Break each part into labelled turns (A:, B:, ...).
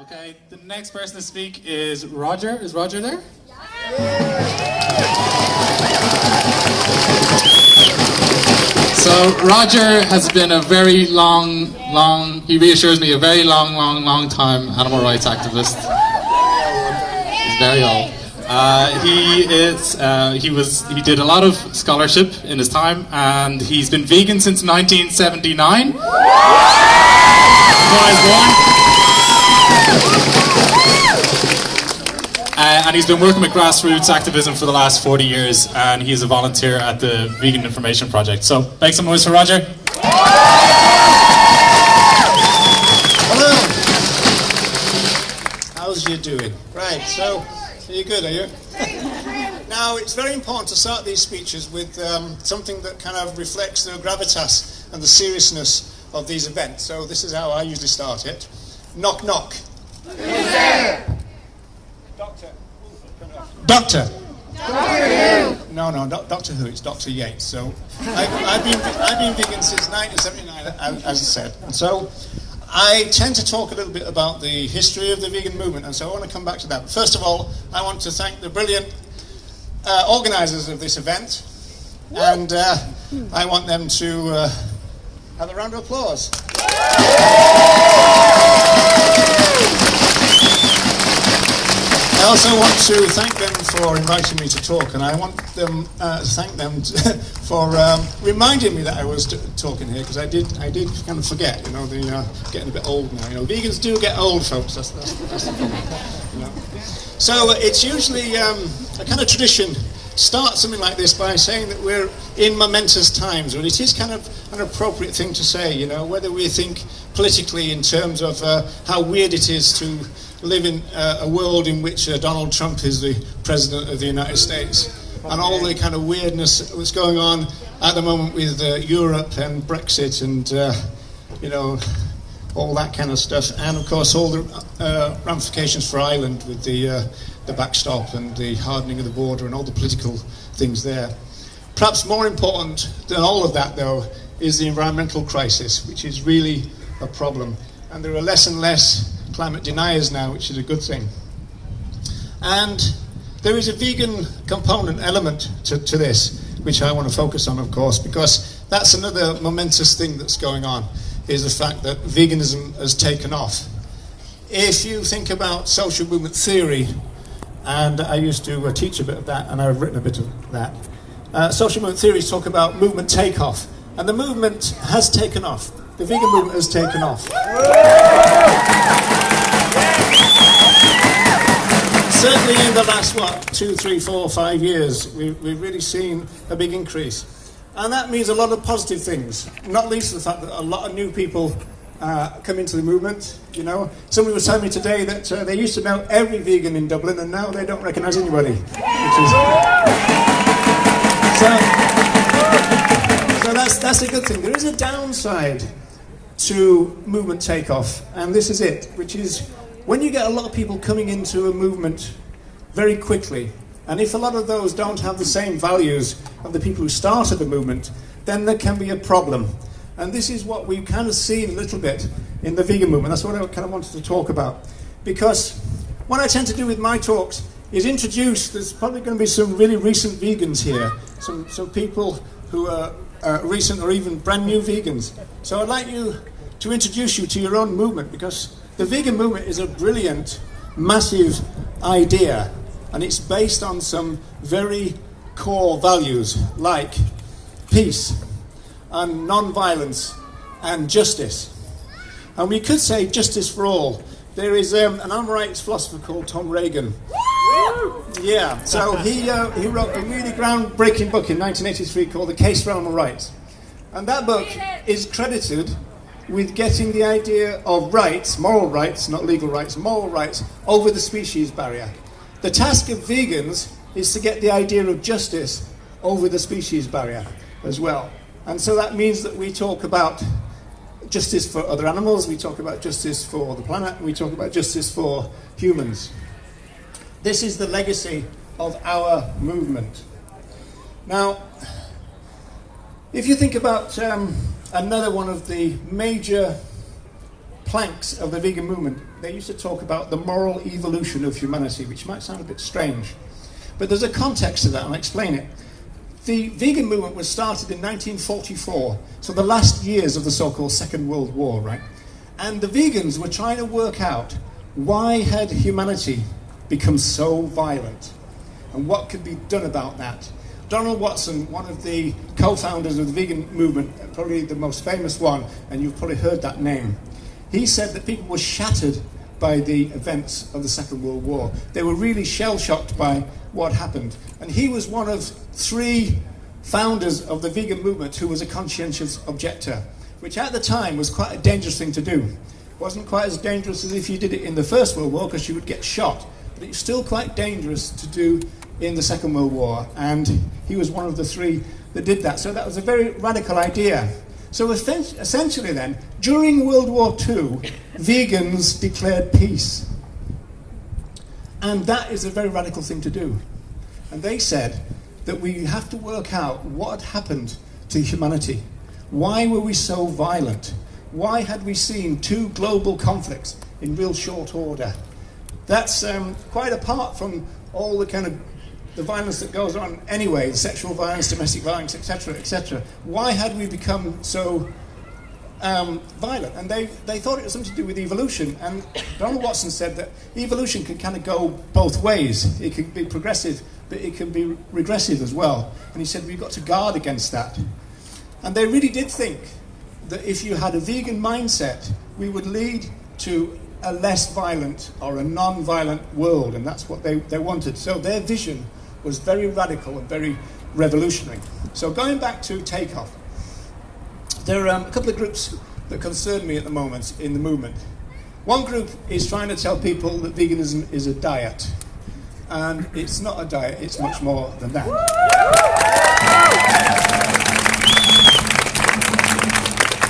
A: Okay, the next person to speak is Roger. Is Roger there? So Roger has been a very he reassures me, a very long time animal rights activist. He's very old. He did a lot of scholarship in his time, and he's been vegan since 1979. Before I was born. And he's been working with grassroots activism for the last 40 years, and he's a volunteer at the Vegan Information Project. So, make some noise for Roger.
B: Hello. How's you doing? Right, so you're good, are you? Now, it's very important to start these speeches with something that kind of reflects the gravitas and the seriousness of these events. So this is how I usually start it. Knock, knock. Who's there? Doctor. Doctor. Doctor Who? No, not Doctor Who. It's Dr. Yates. So I've been vegan since 1979, as I said. And so I tend to talk a little bit about the history of the vegan movement, and so I want to come back to that. But first of all, I want to thank the brilliant organisers of this event, and I want them to have a round of applause. I also want to thank them for inviting me to talk, and I want them to thank them for reminding me that I was talking here, because I did kind of forget. You know, getting a bit old now. You know, vegans do get old, folks. That's the problem. You know? So it's usually a kind of tradition. Start something like this by saying that we're in momentous times, and it is kind of an appropriate thing to say. You know, whether we think politically in terms of how weird it is to live in a world in which Donald Trump is the President of the United States, and all the kind of weirdness that's going on at the moment with Europe and Brexit and, you know, all that kind of stuff, and of course all the ramifications for Ireland with the backstop and the hardening of the border and all the political things there. Perhaps more important than all of that, though, is the environmental crisis, which is really a problem, and there are less and less climate deniers now, which is a good thing. And there is a vegan component element to this, which I want to focus on, of course, because that's another momentous thing that's going on, is the fact that veganism has taken off. If you think about social movement theory, and I used to teach a bit of that, and I've written a bit of that, social movement theories talk about movement takeoff, and the movement has taken off. The vegan movement has taken off. Certainly in the last, 2, 3, 4, 5 years, we've really seen a big increase. And that means a lot of positive things, not least the fact that a lot of new people come into the movement. You know, somebody was telling me today that they used to know every vegan in Dublin, and now they don't recognise anybody. So that's a good thing. There is a downside to movement takeoff, and this is it, which is when you get a lot of people coming into a movement very quickly, and if a lot of those don't have the same values of the people who started the movement, then there can be a problem. And this is what we've kind of seen a little bit in the vegan movement. That's what I kind of wanted to talk about, because what I tend to do with my talks is introduce, there's probably going to be some really recent vegans here, some people who are recent or even brand new vegans. So I'd like to introduce you to your own movement, because the vegan movement is a brilliant, massive idea, and it's based on some very core values like peace and non-violence and justice. And we could say justice for all. There is an animal rights philosopher called Tom Regan. Yeah, so he wrote a really groundbreaking book in 1983 called The Case for Animal Rights. And that book is credited with getting the idea of rights, moral rights, not legal rights, moral rights, over the species barrier. The task of vegans is to get the idea of justice over the species barrier as well. And so that means that we talk about justice for other animals, we talk about justice for the planet, we talk about justice for humans. This is the legacy of our movement. Now, if you think about another one of the major planks of the vegan movement they used to talk about the moral evolution of humanity, which might sound a bit strange. But there's a context to that, and I'll explain it. The vegan movement was started in 1944, so the last years of the so-called Second World War, right? And the vegans were trying to work out why had humanity become so violent, and what could be done about that. Donald Watson, one of the co-founders of the vegan movement, probably the most famous one, and you've probably heard that name, he said that people were shattered by the events of the Second World War. They were really shell-shocked by what happened. And he was one of 3 founders of the vegan movement who was a conscientious objector, which at the time was quite a dangerous thing to do. It wasn't quite as dangerous as if you did it in the First World War, because you would get shot, but it's still quite dangerous to do in the Second World War, and he was one of the 3 that did that. So that was a very radical idea. So essentially then, during World War II, vegans declared peace. And that is a very radical thing to do. And they said that we have to work out what had happened to humanity. Why were we so violent? Why had we seen 2 global conflicts in real short order? That's quite apart from all the kind of the violence that goes on anyway, sexual violence, domestic violence, etc., etc. Why had we become so violent? And they thought it was something to do with evolution. And Donald Watson said that evolution can kind of go both ways. It can be progressive, but it can be regressive as well. And he said we've got to guard against that. And they really did think that if you had a vegan mindset, we would lead to a less violent or a non-violent world, and that's what they wanted. So their vision was very radical and very revolutionary. So going back to Takeoff, there are a couple of groups that concern me at the moment in the movement. One group is trying to tell people that veganism is a diet, and it's not a diet, it's much more than that.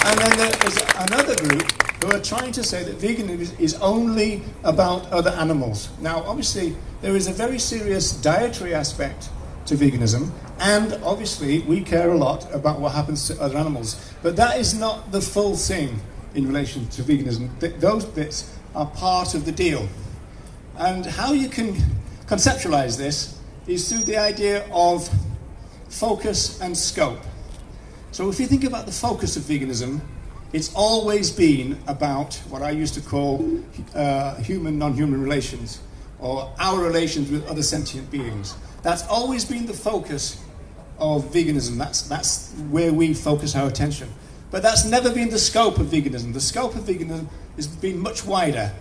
B: And then there's another group who are trying to say that veganism is only about other animals. Now, obviously, there is a very serious dietary aspect to veganism, and obviously, we care a lot about what happens to other animals. But that is not the full thing in relation to veganism. Those bits are part of the deal. And how you can conceptualize this is through the idea of focus and scope. So if you think about the focus of veganism, it's always been about what I used to call human, non-human relations, or our relations with other sentient beings. That's always been the focus of veganism. That's where we focus our attention. But that's never been the scope of veganism. The scope of veganism has been much wider,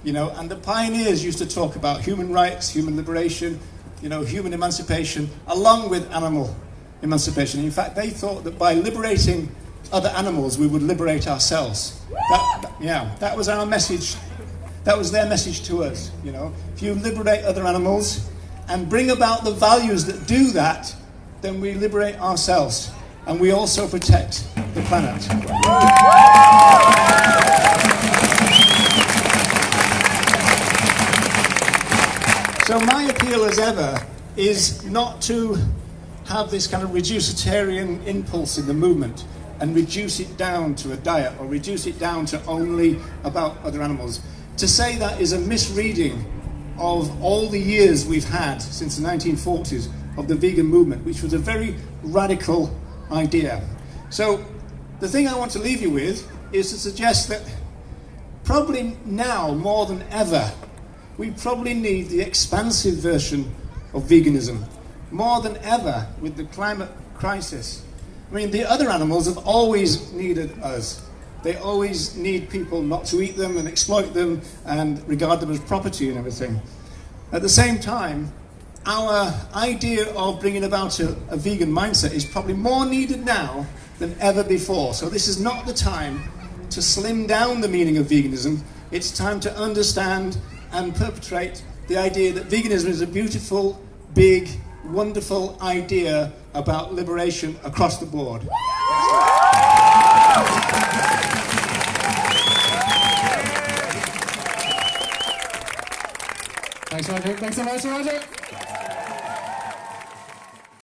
B: and the pioneers used to talk about human rights, human liberation, human emancipation, along with animal emancipation. In fact, they thought that by liberating other animals, we would liberate ourselves. That was our message. That was their message to us. If you liberate other animals and bring about the values that do that, then we liberate ourselves, and we also protect the planet. So my appeal, as ever, is not to have this kind of reducitarian impulse in the movement and reduce it down to a diet or reduce it down to only about other animals. To say that is a misreading of all the years we've had since the 1940s of the vegan movement, which was a very radical idea. So the thing I want to leave you with is to suggest that probably now more than ever, we probably need the expansive version of veganism. More than ever with the climate crisis. I mean, the other animals have always needed us. They always need people not to eat them and exploit them and regard them as property and everything. At the same time, our idea of bringing about a vegan mindset is probably more needed now than ever before. So this is not the time to slim down the meaning of veganism. It's time to understand and perpetrate the idea that veganism is a beautiful, big, wonderful idea about liberation across the board.
A: Thanks, Roger. Thanks so much, Roger.